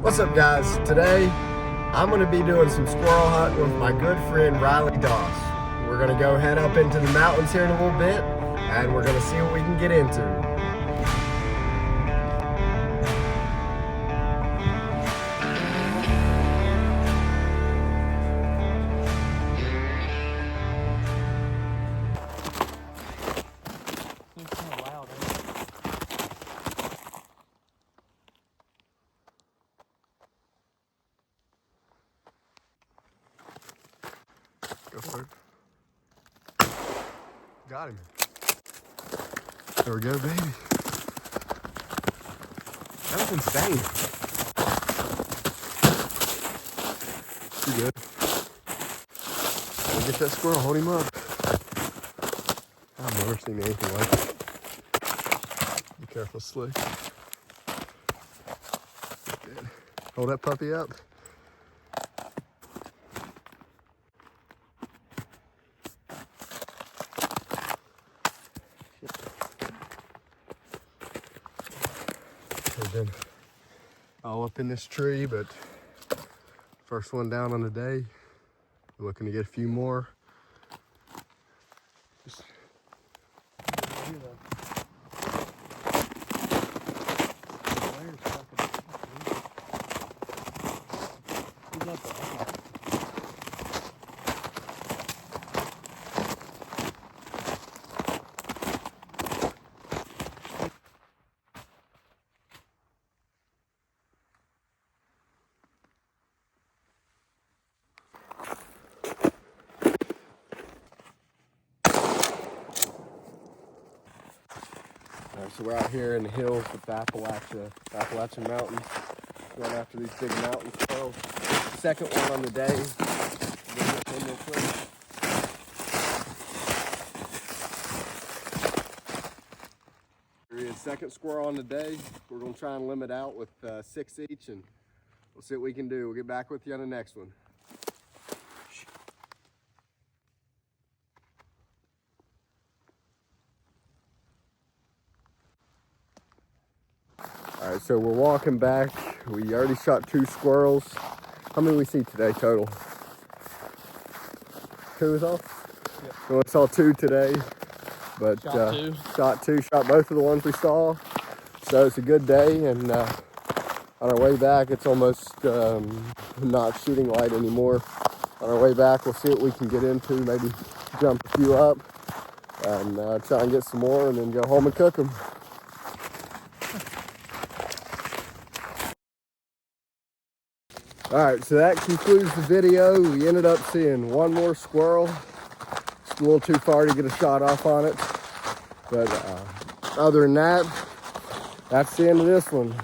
What's up, guys? Today I'm going to be doing some squirrel hunting with my good friend Riley Doss. We're going to go head up into the mountains here in a little bit and we're going to see what we can get into. Go for it. Got him. There we go, baby. That was insane. You good? Get that squirrel, hold him up. I've never seen anything like it. Be careful, Slick. Good. Hold that puppy up. They've been all up in this tree, but first one down on the day. We're looking to get a few more. Just so we're out here in the hills with the Appalachian Mountains, going after these big mountain squirrels. Second one on the day. Here is second squirrel on the day. We're going to try and limit out with 6 each, and we'll see what we can do. We'll get back with you on the next one. All right, so we're walking back. We already shot 2 squirrels. How many we see today total? 2 is all? Yep. We only saw 2 today, but shot both of the ones we saw. So it's a good day, and on our way back, it's almost not shooting light anymore. On our way back, we'll see what we can get into, maybe jump a few up, and try and get some more, and then go home and cook them. All right, so that concludes the video. We ended up seeing one more squirrel. It's a little too far to get a shot off on it. But other than that, that's the end of this one.